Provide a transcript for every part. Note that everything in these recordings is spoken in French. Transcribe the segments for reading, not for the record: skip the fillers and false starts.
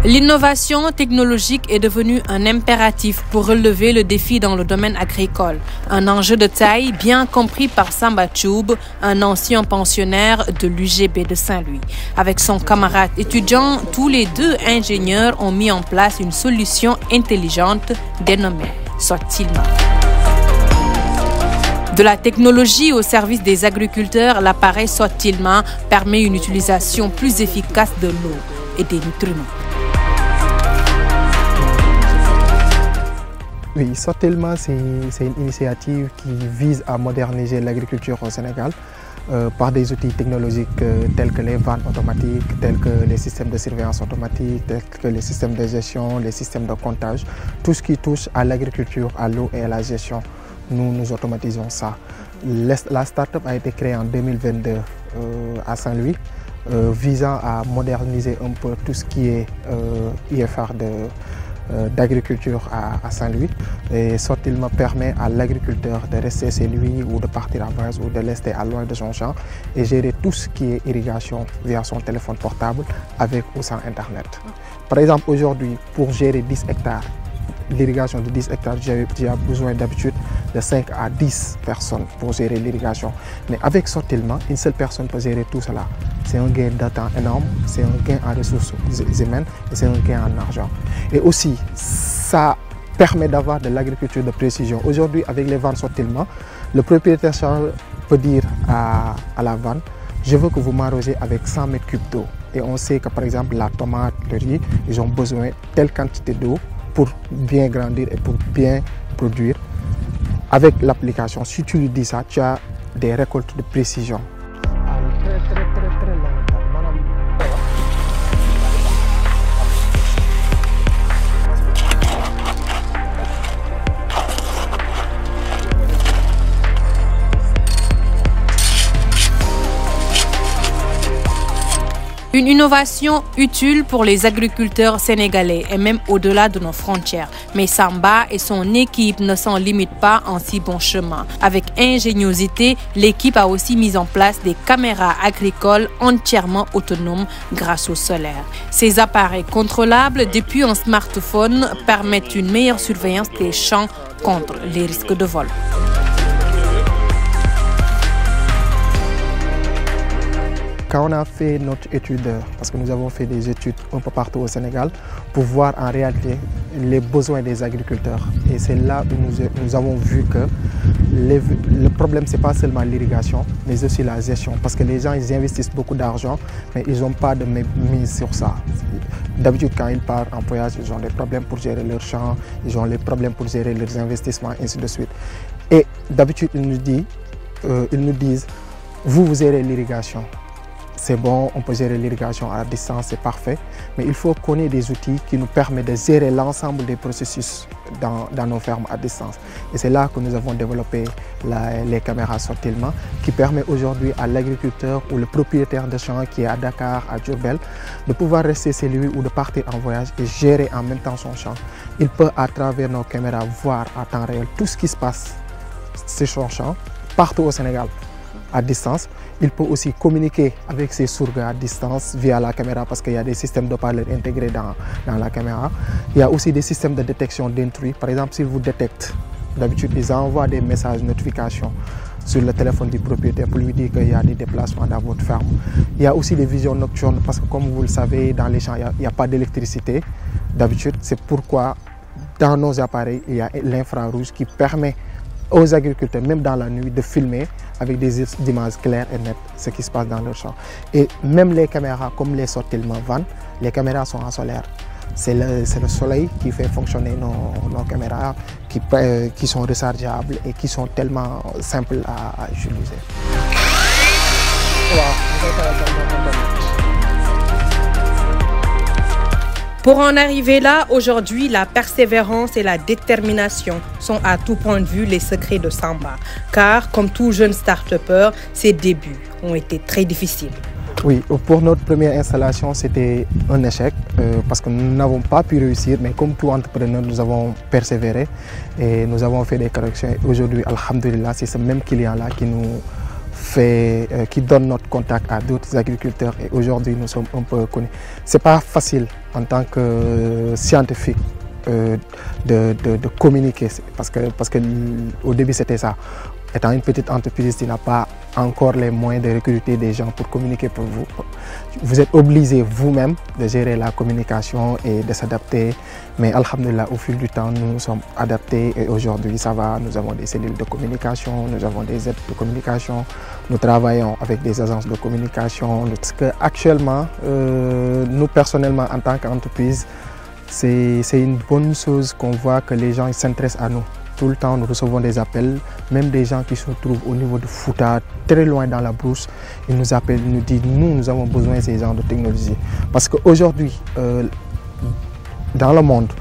L'innovation technologique est devenue un impératif pour relever le défi dans le domaine agricole. Un enjeu de taille bien compris par Samba Thioub, un ancien pensionnaire de l'UGB de Saint-Louis. Avec son camarade étudiant, tous les deux ingénieurs ont mis en place une solution intelligente dénommée Sotilma. De la technologie au service des agriculteurs, l'appareil Sotilma permet une utilisation plus efficace de l'eau et des nutriments. Oui, Sotilma, c'est une initiative qui vise à moderniser l'agriculture au Sénégal par des outils technologiques tels que les vannes automatiques, tels que les systèmes de surveillance automatique, tels que les systèmes de gestion, les systèmes de comptage. Tout ce qui touche à l'agriculture, à l'eau et à la gestion, nous automatisons ça. La start-up a été créée en 2022 à Saint-Louis, visant à moderniser un peu tout ce qui est IFR d'agriculture à Saint-Louis. Et Sotilma permet à l'agriculteur de rester chez lui ou de partir à voyage ou de rester à loin de son champ et gérer tout ce qui est irrigation via son téléphone portable avec ou sans Internet. Par exemple, aujourd'hui, pour gérer 10 hectares, l'irrigation de 10 hectares, j'ai besoin d'habitude de 5 à 10 personnes pour gérer l'irrigation. Mais avec Sotilma, une seule personne peut gérer tout cela. C'est un gain de temps énorme, c'est un gain en ressources humaines et c'est un gain en argent. Et aussi, ça permet d'avoir de l'agriculture de précision. Aujourd'hui, avec les vannes Sotilma, le propriétaire peut dire à la vanne, je veux que vous m'arrosez avec 100 mètres cubes d'eau. Et on sait que par exemple, la tomate, le riz, ils ont besoin de telle quantité d'eau pour bien grandir et pour bien produire. Avec l'application, si tu lui dis ça, tu as des récoltes de précision. Une innovation utile pour les agriculteurs sénégalais et même au-delà de nos frontières. Mais Samba et son équipe ne s'en limitent pas en si bon chemin. Avec ingéniosité, l'équipe a aussi mis en place des caméras agricoles entièrement autonomes grâce au solaire. Ces appareils contrôlables depuis un smartphone permettent une meilleure surveillance des champs contre les risques de vol. Quand on a fait notre étude, parce que nous avons fait des études un peu partout au Sénégal, pour voir en réalité les besoins des agriculteurs. Et c'est là où nous avons vu que le problème, ce n'est pas seulement l'irrigation, mais aussi la gestion. Parce que les gens, ils investissent beaucoup d'argent, mais ils n'ont pas de mise sur ça. D'habitude, quand ils partent en voyage, ils ont des problèmes pour gérer leurs champs, ils ont des problèmes pour gérer leurs investissements, ainsi de suite. Et d'habitude, ils nous disent, vous gérez l'irrigation. C'est bon, on peut gérer l'irrigation à distance, c'est parfait. Mais il faut qu'on ait des outils qui nous permettent de gérer l'ensemble des processus dans nos fermes à distance. Et c'est là que nous avons développé les caméras Sotilma, qui permet aujourd'hui à l'agriculteur ou le propriétaire de champ qui est à Dakar, à Diourbel, de pouvoir rester chez lui ou de partir en voyage et gérer en même temps son champ. Il peut, à travers nos caméras, voir à temps réel tout ce qui se passe sur son champ, partout au Sénégal, à distance. Il peut aussi communiquer avec ses sourds à distance via la caméra parce qu'il y a des systèmes de parleurs intégrés dans la caméra. Il y a aussi des systèmes de détection d'intrus. Par exemple, s'ils vous détectent, d'habitude, ils envoient des messages notifications sur le téléphone du propriétaire pour lui dire qu'il y a des déplacements dans votre ferme. Il y a aussi des visions nocturnes parce que comme vous le savez, dans les champs, il n'y a pas d'électricité. D'habitude, c'est pourquoi dans nos appareils, il y a l'infrarouge qui permet aux agriculteurs, même dans la nuit, de filmer avec des images claires et nettes ce qui se passe dans leur champ. Et même les caméras, comme les Sotilma Van, les caméras sont en solaire. C'est le soleil qui fait fonctionner nos caméras qui sont rechargeables et qui sont tellement simples à utiliser. Pour en arriver là, aujourd'hui, la persévérance et la détermination sont à tout point de vue les secrets de Samba. Car, comme tout jeune start-upper, ses débuts ont été très difficiles. Oui, pour notre première installation, c'était un échec parce que nous n'avons pas pu réussir, mais comme tout entrepreneur, nous avons persévéré et nous avons fait des corrections. Aujourd'hui, alhamdoulilah, c'est ce même client-là qui nous qui donne notre contact à d'autres agriculteurs et aujourd'hui nous sommes un peu connus. Ce n'est pas facile en tant que scientifique de communiquer parce que au début c'était ça. Étant une petite entreprise qui n'a pas encore les moyens de recruter des gens pour communiquer pour vous, vous êtes obligé vous-même de gérer la communication et de s'adapter. Mais alhamdulillah, au fil du temps, nous nous sommes adaptés et aujourd'hui ça va. Nous avons des cellules de communication, nous avons des aides de communication, nous travaillons avec des agences de communication. Parce que actuellement, nous personnellement en tant qu'entreprise, c'est une bonne chose qu'on voit que les gens s'intéressent à nous. Tout le temps, nous recevons des appels, même des gens qui se trouvent au niveau de Fouta, très loin dans la brousse. Ils nous appellent, ils nous disent, nous avons besoin de ces genres de technologie. Parce qu'aujourd'hui, dans le monde,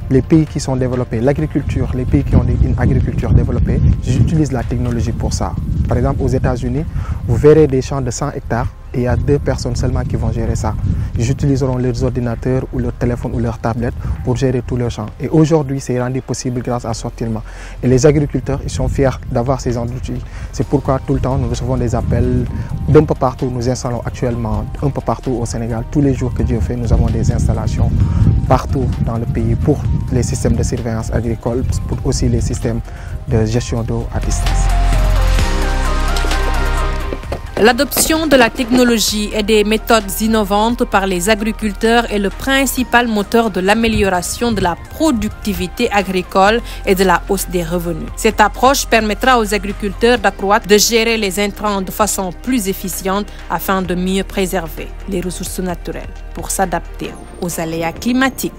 les pays qui sont développés, l'agriculture, les pays qui ont une agriculture développée, j'utilise la technologie pour ça. Par exemple, aux États-Unis, vous verrez des champs de 100 hectares et il y a 2 personnes seulement qui vont gérer ça. Ils utiliseront leurs ordinateurs ou leur téléphone ou leur tablette pour gérer tous leurs champs. Et aujourd'hui, c'est rendu possible grâce à Sortillement. Et les agriculteurs, ils sont fiers d'avoir ces outils. C'est pourquoi tout le temps, nous recevons des appels d'un peu partout. Nous installons actuellement un peu partout au Sénégal. Tous les jours que Dieu fait, nous avons des installations partout dans le pays pour les systèmes de surveillance agricole, pour aussi les systèmes de gestion d'eau à distance. L'adoption de la technologie et des méthodes innovantes par les agriculteurs est le principal moteur de l'amélioration de la productivité agricole et de la hausse des revenus. Cette approche permettra aux agriculteurs d'accroître, de gérer les intrants de façon plus efficiente afin de mieux préserver les ressources naturelles pour s'adapter aux aléas climatiques.